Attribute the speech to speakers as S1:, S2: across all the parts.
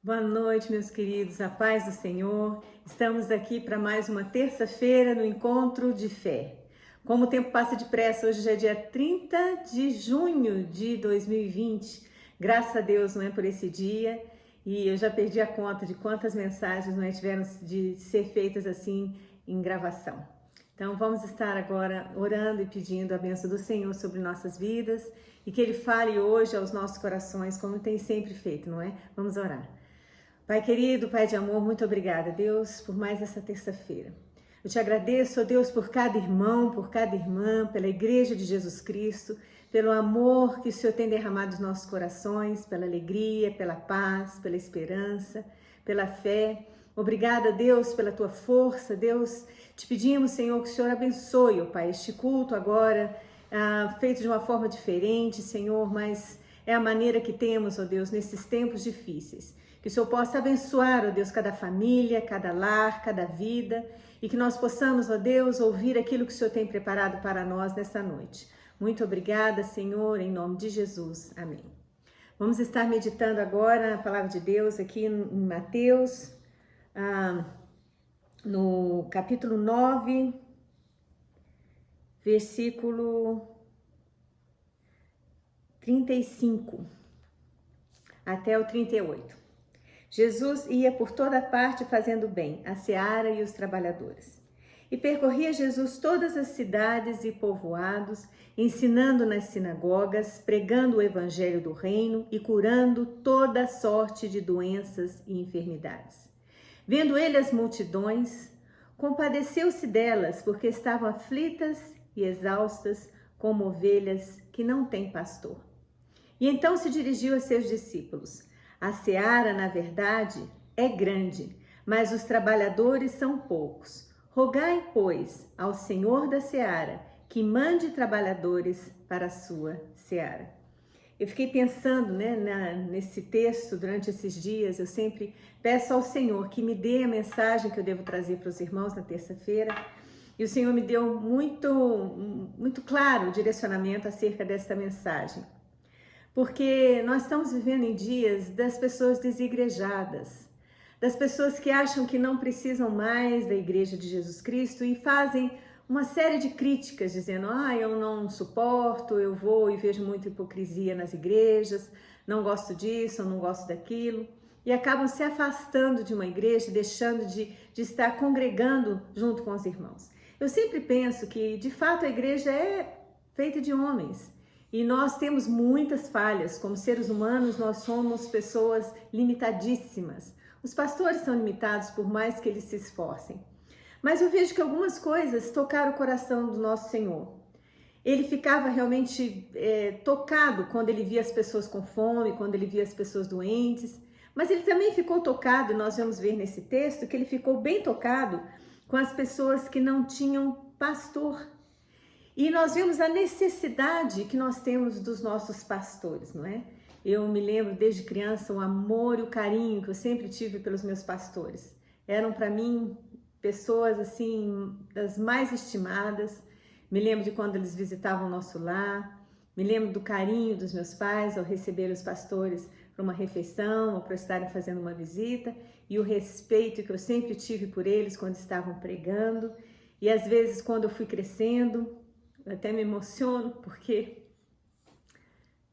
S1: Boa noite, meus queridos, a paz do Senhor. Estamos aqui para mais uma terça-feira no Encontro de Fé. Como o tempo passa depressa, hoje já é dia 30 de junho de 2020. Graças a Deus, não é, por esse dia. E eu já perdi a conta de quantas mensagens não é, tiveram de ser feitas assim em gravação. Então vamos estar agora orando e pedindo a bênção do Senhor sobre nossas vidas e que Ele fale hoje aos nossos corações, como tem sempre feito, não é? Vamos orar. Pai querido, Pai de amor, muito obrigada, Deus, por mais essa terça-feira. Eu te agradeço, ó Deus, por cada irmão, por cada irmã, pela Igreja de Jesus Cristo, pelo amor que o Senhor tem derramado nos nossos corações, pela alegria, pela paz, pela esperança, pela fé. Obrigada, Deus, pela tua força, Deus. Te pedimos, Senhor, que o Senhor abençoe, ó Pai, este culto agora, feito de uma forma diferente, Senhor, mas é a maneira que temos, ó Deus, nesses tempos difíceis. Que o Senhor possa abençoar, ó Deus, cada família, cada lar, cada vida, e que nós possamos, ó Deus, ouvir aquilo que o Senhor tem preparado para nós nessa noite. Muito obrigada, Senhor, em nome de Jesus. Amém. Vamos estar meditando agora a palavra de Deus aqui em Mateus, no capítulo 9, versículo 35 até o 38. Jesus ia por toda parte fazendo bem à seara e os trabalhadores. E percorria Jesus todas as cidades e povoados, ensinando nas sinagogas, pregando o evangelho do reino e curando toda sorte de doenças e enfermidades. Vendo ele as multidões, compadeceu-se delas, porque estavam aflitas e exaustas, como ovelhas que não têm pastor. E então se dirigiu a seus discípulos: a seara, na verdade, é grande, mas os trabalhadores são poucos. Rogai, pois, ao Senhor da seara que mande trabalhadores para a sua seara. Eu fiquei pensando, nesse texto durante esses dias. Eu sempre peço ao Senhor que me dê a mensagem que eu devo trazer para os irmãos na terça-feira. E o Senhor me deu muito claro o direcionamento acerca dessa mensagem. Porque nós estamos vivendo em dias das pessoas desigrejadas, das pessoas que acham que não precisam mais da Igreja de Jesus Cristo e fazem uma série de críticas, dizendo: eu não suporto, eu vou e vejo muita hipocrisia nas igrejas, não gosto disso, não gosto daquilo, e acabam se afastando de uma igreja, deixando de estar congregando junto com os irmãos. Eu sempre penso que, de fato, a igreja é feita de homens. E nós temos muitas falhas, como seres humanos, nós somos pessoas limitadíssimas. Os pastores são limitados por mais que eles se esforcem. Mas eu vejo que algumas coisas tocaram o coração do nosso Senhor. Ele ficava realmente tocado quando ele via as pessoas com fome, quando ele via as pessoas doentes. Mas ele também ficou tocado, nós vamos ver nesse texto, que ele ficou bem tocado com as pessoas que não tinham pastor. E nós vemos a necessidade que nós temos dos nossos pastores, não é? Eu me lembro desde criança o amor e o carinho que eu sempre tive pelos meus pastores. Eram para mim pessoas assim das mais estimadas. Me lembro de quando eles visitavam o nosso lar. Me lembro do carinho dos meus pais ao receber os pastores para uma refeição ou para estarem fazendo uma visita, e o respeito que eu sempre tive por eles quando estavam pregando. E às vezes, quando eu fui crescendo, eu até me emociono porque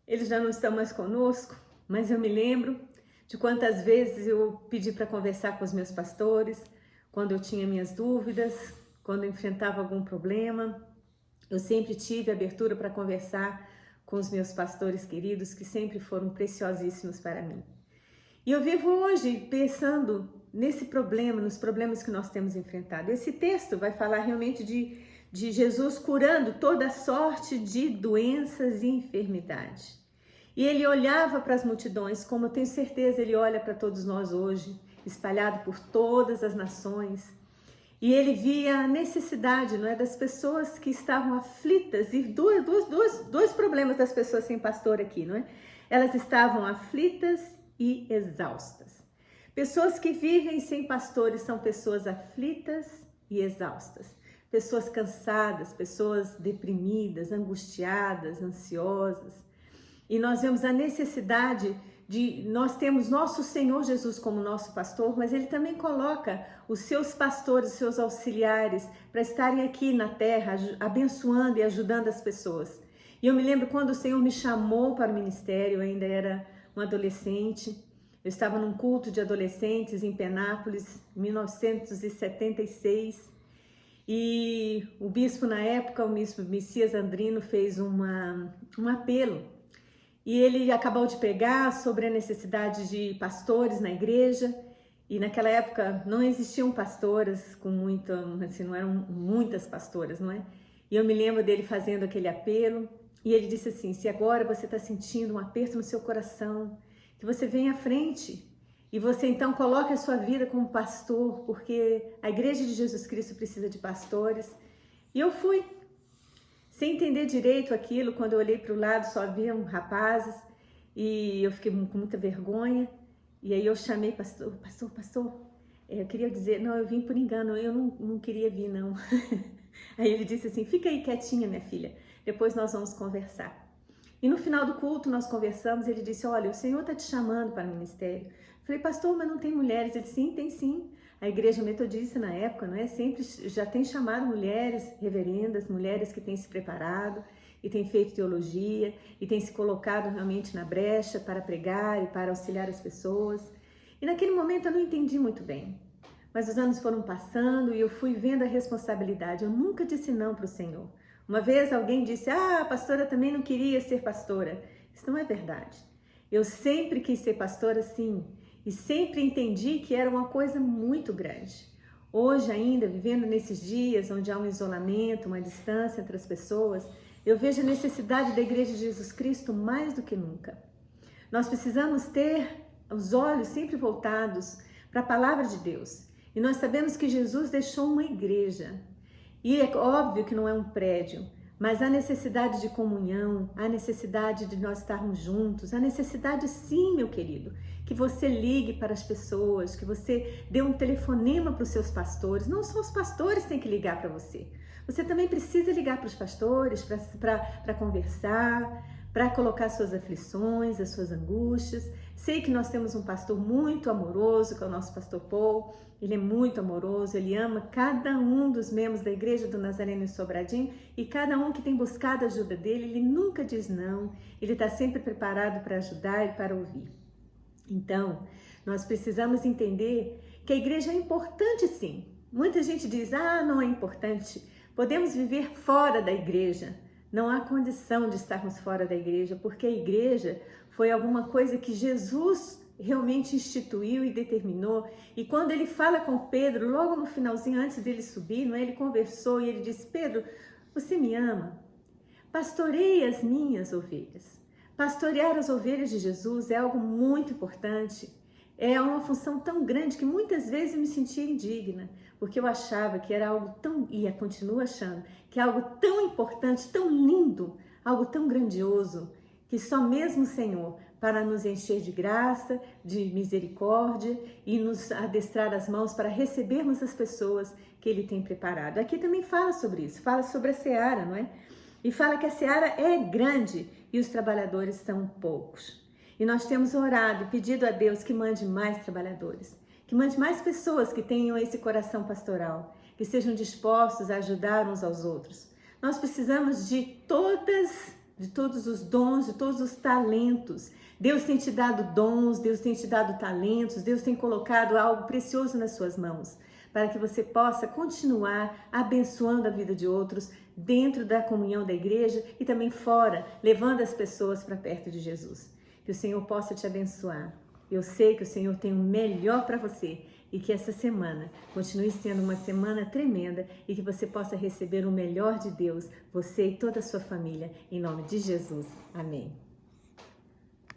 S1: eles já não estão mais conosco, mas eu me lembro de quantas vezes eu pedi para conversar com os meus pastores, quando eu tinha minhas dúvidas, quando eu enfrentava algum problema. Eu sempre tive abertura para conversar com os meus pastores queridos, que sempre foram preciosíssimos para mim. E eu vivo hoje pensando nesse problema, nos problemas que nós temos enfrentado. Esse texto vai falar realmente de Jesus curando toda sorte de doenças e enfermidade. E ele olhava para as multidões, como eu tenho certeza ele olha para todos nós hoje, espalhado por todas as nações. E ele via a necessidade, não é, das pessoas que estavam aflitas. E dois problemas das pessoas sem pastor aqui, não é? Elas estavam aflitas e exaustas. Pessoas que vivem sem pastores são pessoas aflitas e exaustas. Pessoas cansadas, pessoas deprimidas, angustiadas, ansiosas. E nós vemos a necessidade nós temos nosso Senhor Jesus como nosso pastor, mas Ele também coloca os seus pastores, os seus auxiliares, para estarem aqui na terra, abençoando e ajudando as pessoas. E eu me lembro quando o Senhor me chamou para o ministério, eu ainda era uma adolescente, eu estava num culto de adolescentes em Penápolis, em 1976, e o bispo na época, o bispo Messias Andrino, fez um apelo. E ele acabou de pregar sobre a necessidade de pastores na igreja. E naquela época não existiam pastoras com assim, não eram muitas pastoras, não é? E eu me lembro dele fazendo aquele apelo. E ele disse assim: se agora você está sentindo um aperto no seu coração, que você venha à frente e você então coloque a sua vida como pastor, porque a igreja de Jesus Cristo precisa de pastores. E eu fui. Sem entender direito aquilo, quando eu olhei para o lado só haviam rapazes e eu fiquei com muita vergonha. E aí eu chamei pastor, eu queria dizer, não, eu vim por engano, eu não queria vir não. Aí ele disse assim: fica aí quietinha, minha filha, depois nós vamos conversar. E no final do culto nós conversamos, ele disse: olha, o Senhor está te chamando para o ministério. Eu falei: pastor, mas não tem mulheres? Ele disse: sim, tem sim. A igreja metodista na época, não é? Sempre já tem chamado mulheres reverendas, mulheres que têm se preparado e têm feito teologia e têm se colocado realmente na brecha para pregar e para auxiliar as pessoas. E naquele momento eu não entendi muito bem. Mas os anos foram passando e eu fui vendo a responsabilidade. Eu nunca disse não para o Senhor. Uma vez alguém disse: a pastora também não queria ser pastora. Isso não é verdade. Eu sempre quis ser pastora, sim. E sempre entendi que era uma coisa muito grande. Hoje ainda, vivendo nesses dias onde há um isolamento, uma distância entre as pessoas, eu vejo a necessidade da Igreja de Jesus Cristo mais do que nunca. Nós precisamos ter os olhos sempre voltados para a palavra de Deus. E nós sabemos que Jesus deixou uma igreja. E é óbvio que não é um prédio, mas há necessidade de comunhão, há necessidade de nós estarmos juntos, há necessidade sim, meu querido, que você ligue para as pessoas, que você dê um telefonema para os seus pastores. Não só os pastores têm que ligar para você. Você também precisa ligar para os pastores para conversar, para colocar suas aflições, as suas angústias. Sei que nós temos um pastor muito amoroso, que é o nosso pastor Paul. Ele é muito amoroso, ele ama cada um dos membros da Igreja do Nazareno em Sobradinho e cada um que tem buscado a ajuda dele, ele nunca diz não, ele está sempre preparado para ajudar e para ouvir. Então, nós precisamos entender que a igreja é importante sim. Muita gente diz: não é importante, podemos viver fora da igreja. Não há condição de estarmos fora da igreja, porque a igreja foi alguma coisa que Jesus realmente instituiu e determinou. E quando ele fala com Pedro, logo no finalzinho, antes dele subir, não é? Ele conversou e ele disse: Pedro, você me ama? Pastorei as minhas ovelhas. Pastorear as ovelhas de Jesus é algo muito importante. É uma função tão grande que muitas vezes eu me sentia indigna, porque eu achava que era algo tão, e continuo achando, que é algo tão importante, tão lindo, algo tão grandioso, que só mesmo o Senhor, para nos encher de graça, de misericórdia e nos adestrar as mãos para recebermos as pessoas que Ele tem preparado. Aqui também fala sobre isso, fala sobre a seara, não é? E fala que a seara é grande e os trabalhadores são poucos. E nós temos orado e pedido a Deus que mande mais trabalhadores, que mande mais pessoas que tenham esse coração pastoral, que sejam dispostos a ajudar uns aos outros. Nós precisamos de todos os dons, de todos os talentos. Deus tem te dado dons, Deus tem te dado talentos, Deus tem colocado algo precioso nas suas mãos, para que você possa continuar abençoando a vida de outros dentro da comunhão da igreja e também fora, levando as pessoas para perto de Jesus. Que o Senhor possa te abençoar. Eu sei que o Senhor tem o melhor para você e que essa semana continue sendo uma semana tremenda e que você possa receber o melhor de Deus, você e toda a sua família, em nome de Jesus. Amém.